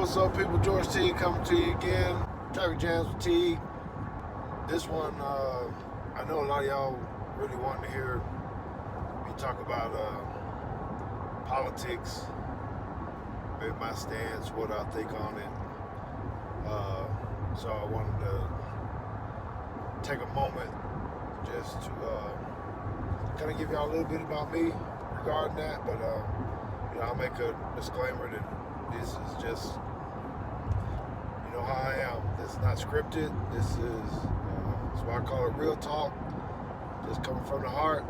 What's up, people? George Teague coming to you again. Traffic Jams with Teague. This one, I know a lot of y'all really want to hear me talk about politics, maybe my stance, what I think on it. So I wanted to take a moment just to kind of give y'all a little bit about me regarding that. But I'll make a disclaimer that this is just how I am. This is not scripted. This is that's why I call it real talk. Just coming from the heart,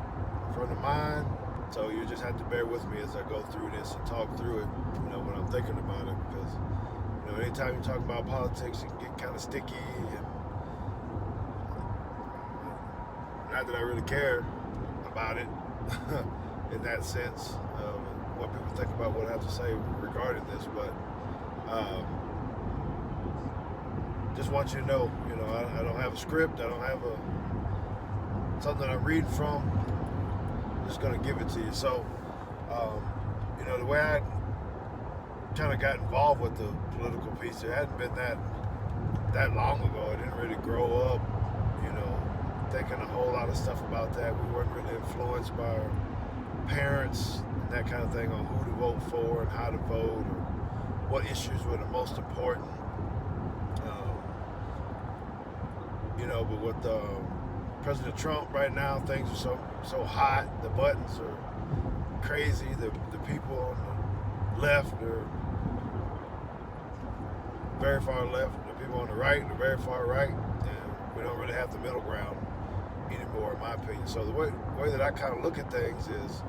from the mind. So you just have to bear with me as I go through this and talk through it. When I'm thinking about it, because anytime you talk about politics, it can get kind of sticky, and not that I really care about it in that sense of what people think about what I have to say regarding this, but just want you to know, I don't have a script. I don't have something I'm reading from. I'm just going to give it to you. So, the way I kind of got involved with the political piece, it hadn't been that long ago. I didn't really grow up, thinking a whole lot of stuff about that. We weren't really influenced by our parents and that kind of thing on who to vote for and how to vote or what issues were the most important. But with President Trump right now, things are so hot. The buttons are crazy. The people on the left are very far left. The people on the right are very far right. And we don't really have the middle ground anymore, in my opinion. So the way that I kind of look at things is,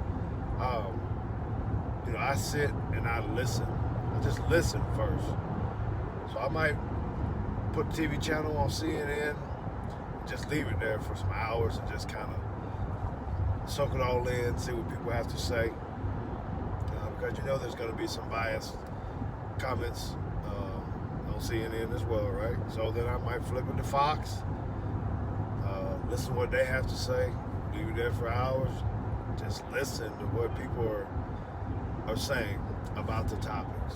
I sit and I listen. I just listen first. So I might put a TV channel on CNN, just leave it there for some hours and just kind of soak it all in, see what people have to say. Because there's going to be some biased comments on CNN as well, right? So then I might flip it to Fox, listen to what they have to say, leave it there for hours, just listen to what people are saying about the topics.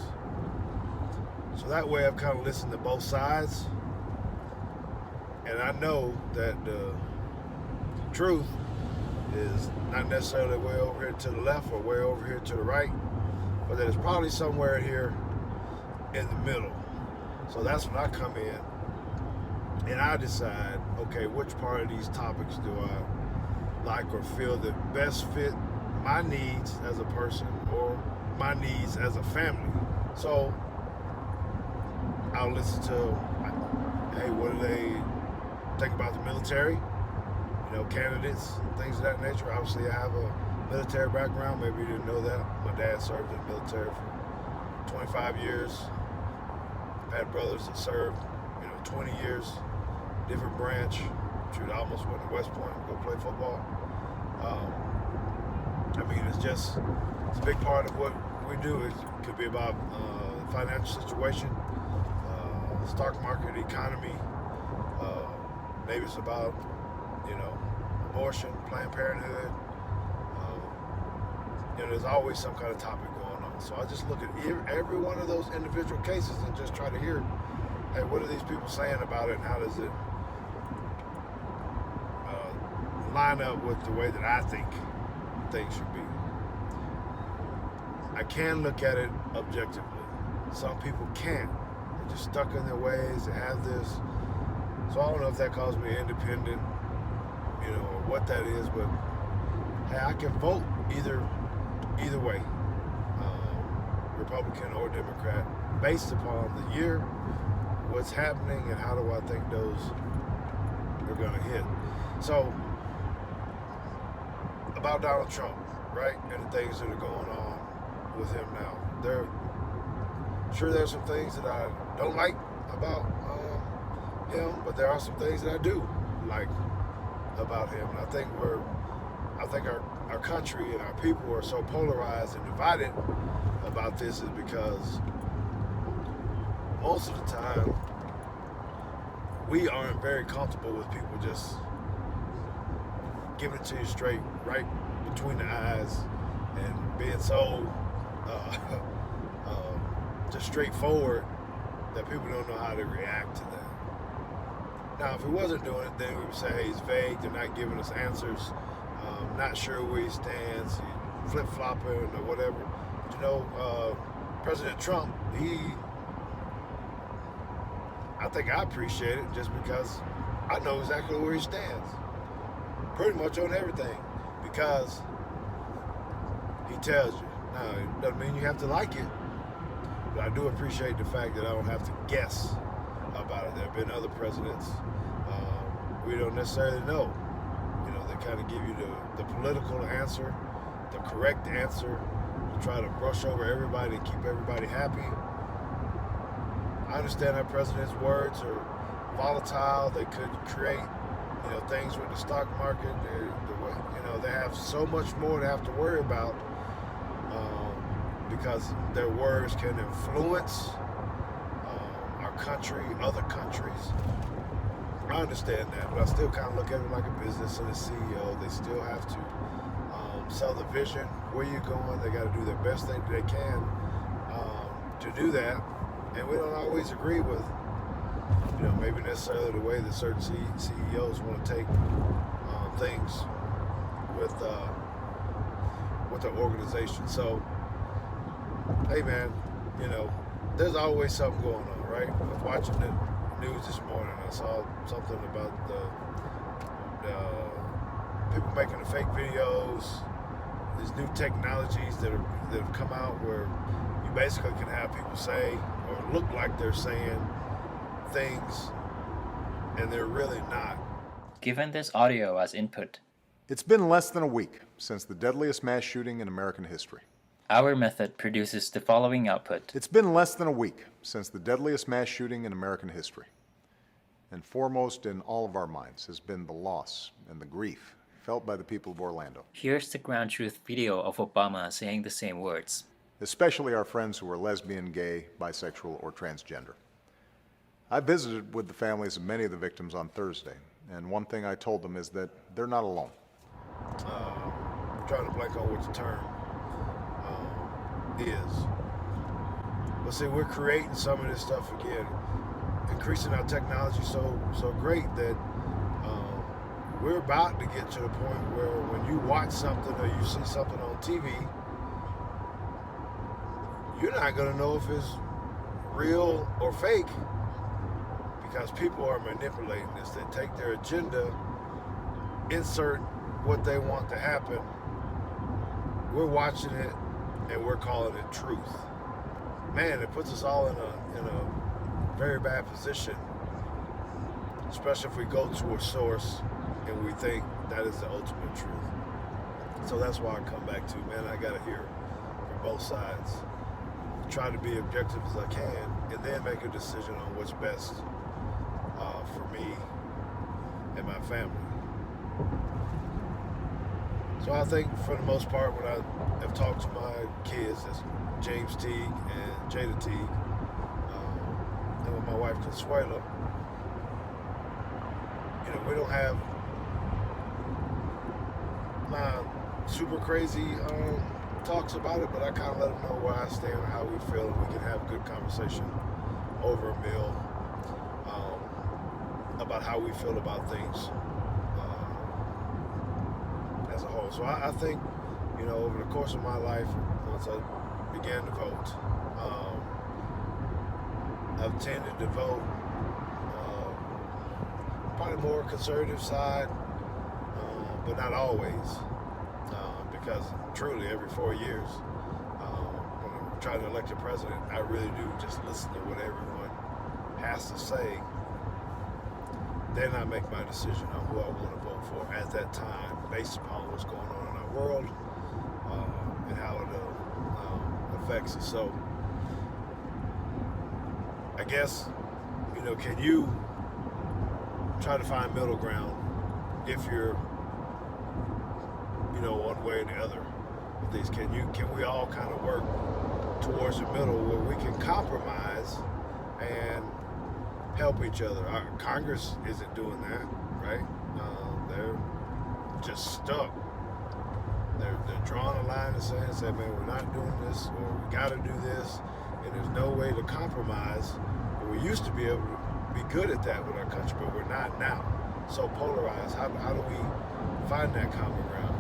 So that way I've kind of listened to both sides. And I know that the truth is not necessarily way over here to the left or way over here to the right, but that it's probably somewhere here in the middle. So that's when I come in and I decide, okay, which part of these topics do I like or feel that best fit my needs as a person or my needs as a family. So I'll listen to, hey, what do they think about the military, candidates, things of that nature. Obviously, I have a military background. Maybe you didn't know that. My dad served in the military for 25 years. I've had brothers that served, 20 years, different branch. Shoot, I almost went to West Point to go play football. It's a big part of what we do. It could be about the financial situation, stock market, economy. Maybe it's about, abortion, Planned Parenthood. There's always some kind of topic going on. So I just look at every one of those individual cases and just try to hear, hey, what are these people saying about it, and how does it line up with the way that I think things should be. I can look at it objectively. Some people can't. They're just stuck in their ways. They have this. So I don't know if that calls me independent, or what that is, but hey, I can vote either way, Republican or Democrat, based upon the year, what's happening, and how do I think those are going to hit. So about Donald Trump, right, and the things that are going on with him now. There's some things that I don't like about him, but there are some things that I do like about him. And I think our country and our people are so polarized and divided about this is because most of the time we aren't very comfortable with people just giving it to you straight, right between the eyes, and being so just straightforward that people don't know how to react to that. Now, if he wasn't doing it, then we would say, hey, he's vague, they're not giving us answers, not sure where he stands, flip-flopping or whatever. But, President Trump, I think I appreciate it just because I know exactly where he stands. Pretty much on everything. Because he tells you. Now, it doesn't mean you have to like it. But I do appreciate the fact that I don't have to guess about it. There have been other presidents. We don't necessarily know. They kind of give you the political answer, the correct answer, to try to brush over everybody and keep everybody happy. I understand that president's words are volatile. They could create, things with the stock market. They have so much more to have to worry about because their words can influence our country, other countries. I understand that, but I still kind of look at it like a business and a CEO. They still have to sell the vision. Where you're going, they got to do their best they can to do that. And we don't always agree with, maybe necessarily the way that certain CEOs want to take things with their organization. So, hey man, there's always something going on, right? I was watching the news this morning. I saw something about the people making the fake videos. These new technologies that have come out where you basically can have people say or look like they're saying things and they're really not. Given this audio as input, it's been less than a week since the deadliest mass shooting in American history. Our method produces the following output. It's been less than a week since the deadliest mass shooting in American history. And foremost in all of our minds has been the loss and the grief felt by the people of Orlando. Here's the ground truth video of Obama saying the same words. Especially our friends who are lesbian, gay, bisexual, or transgender. I visited with the families of many of the victims on Thursday, and one thing I told them is that they're not alone. I'm trying to blank on what the term is. But see, we're creating some of this stuff again, increasing our technology so great that we're about to get to the point where when you watch something or you see something on TV, you're not going to know if it's real or fake because people are manipulating this. They take their agenda, insert what they want to happen. We're watching it and we're calling it truth. Man, it puts us all in a very bad position, especially if we go to a source and we think that is the ultimate truth. So that's why I come back to, man, I gotta hear from both sides. Try to be objective as I can, and then make a decision on what's best for me and my family. So I think for the most part, when I have talked to my kids, that's James Teague and Jada Teague, and with my wife Consuela, we don't have super crazy talks about it, but I kind of let them know where I stand and how we feel, and we can have a good conversation over a meal about how we feel about things as a whole. So I think, over the course of my life, once I began to vote, I've tended to vote probably more conservative side, but not always. Because truly, every 4 years, when I'm trying to elect a president, I really do just listen to what everyone has to say. Then I make my decision on who I want to vote for at that time, based upon what's going on in our world and how it affects us. So, I guess, can you try to find middle ground if you're one way or the other with these? Can we all kind of work towards the middle where we can compromise and help each other? Our Congress isn't doing that, right? They're just stuck. They're drawing a line and saying, man, we're not doing this, or we got to do this, and there's no way to compromise We used to be able to be good at that with our country, but we're not now. So polarized. How do we find that common ground?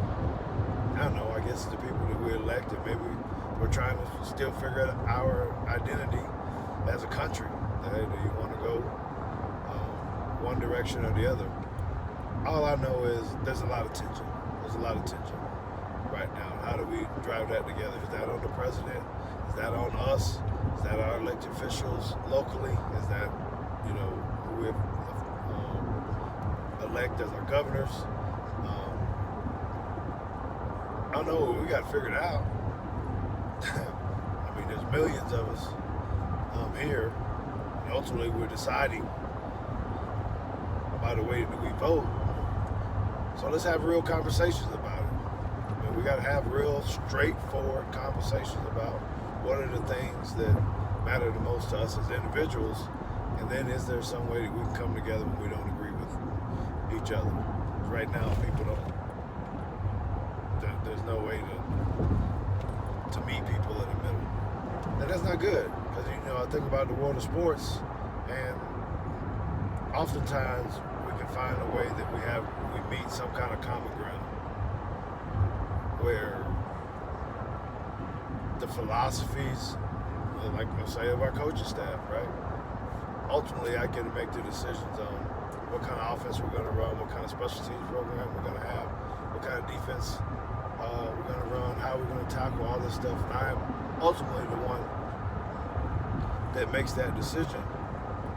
I don't know. I guess the people that we elected, maybe we're trying to still figure out our identity as a country. Hey, do you want to go one direction or the other? All I know is there's a lot of tension. There's a lot of tension right now. How do we drive that together? Is that on the president? Is that on us? Is that our elected officials locally? Is that, who we elect as our governors? I don't know. We got to figure it out. I mean, there's millions of us here. And ultimately, we're deciding by the way that we vote. So let's have real conversations about it. I mean, we got to have real straightforward conversations about what are the things that matter the most to us as individuals, and then is there some way that we can come together when we don't agree with each other? Right now, people don't. There's no way to meet people in the middle, and that's not good because I think about the world of sports, and oftentimes we can find a way that we meet some kind of common ground where the philosophies, like I say, of our coaching staff, right? Ultimately, I get to make the decisions on what kind of offense we're going to run, what kind of special teams program we're going to have, what kind of defense we're going to run, how we're going to tackle all this stuff. And I am ultimately the one that makes that decision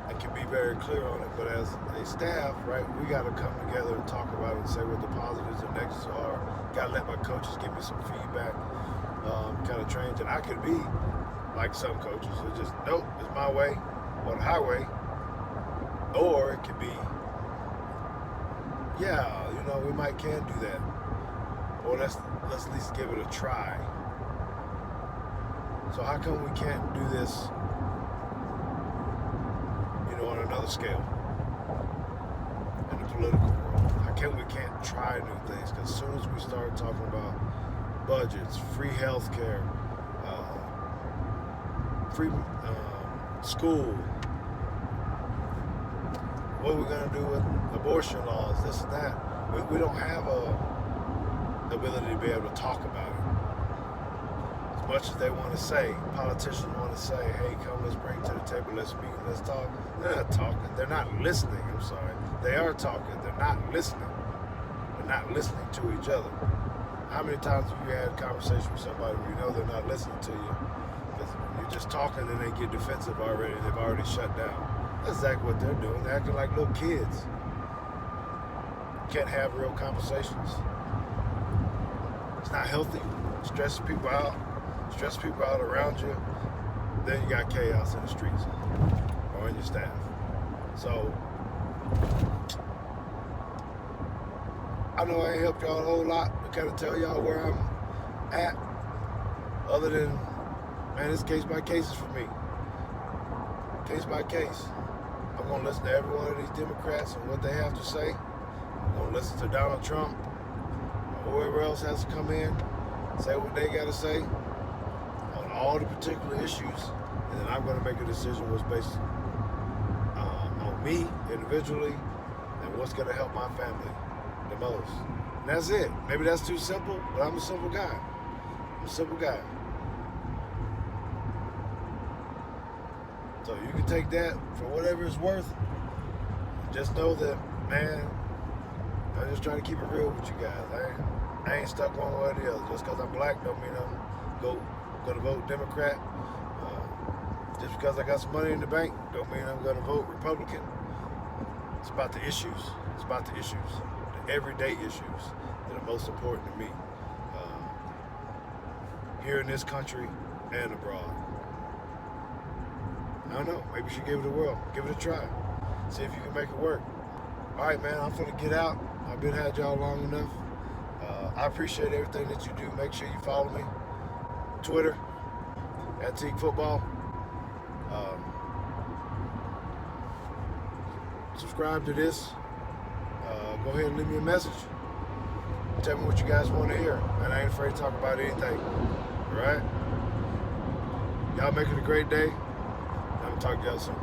and can be very clear on it. But as a staff, right, we got to come together and talk about it and say what the positives and negatives are. Got to let my coaches give me some feedback, kind of trained. And I could be like some coaches who just, nope, it's my way or the highway. Or it could be, yeah, we can do that. Or let's at least give it a try. So how come we can't do this, on another scale in the political world? How come we can't try new things? Because as soon as we start talking about budgets, free health care, free school, what are we going to do with abortion laws, this and that? We don't have the ability to be able to talk about it. As much as they want to say, politicians want to say, hey, come, let's bring to the table, let's meet, let's talk. They're not talking. They're not listening. I'm sorry. They are talking. They're not listening. They're not listening to each other. How many times have you had a conversation with somebody where they're not listening to you? Because you're just talking and they get defensive already. They've already shut down. That's exactly what they're doing. They're acting like little kids. Can't have real conversations. It's not healthy. It stresses people out. Stress people out around you. Then you got chaos in the streets or in your staff. So I know I ain't helped y'all a whole lot to kind of tell y'all where I'm at. Other than, man, it's case by cases for me. Case by case. I'm gonna listen to every one of these Democrats and what they have to say. I'm gonna listen to Donald Trump or whoever else has to come in, say what they gotta say on all the particular issues, and then I'm gonna make a decision what's based on me individually and what's gonna help my family the most. And that's it. Maybe that's too simple, but I'm a simple guy. I'm a simple guy. So you can take that for whatever it's worth. Just know that, man, I'm just trying to keep it real with you guys. I ain't stuck one way or the other. Just because I'm black don't mean I'm gonna vote Democrat. Just because I got some money in the bank don't mean I'm gonna vote Republican. It's about the issues. It's about the issues, the everyday issues that are most important to me here in this country and abroad. I don't know. Maybe you should give it a whirl. Give it a try. See if you can make it work. All right, man. I'm finna get out. I've been had y'all long enough. I appreciate everything that you do. Make sure you follow me. Twitter @Teague Football. Subscribe to this. Go ahead and leave me a message. Tell me what you guys want to hear. And I ain't afraid to talk about anything. All right? Y'all make it a great day. I'm going to talk to y'all soon.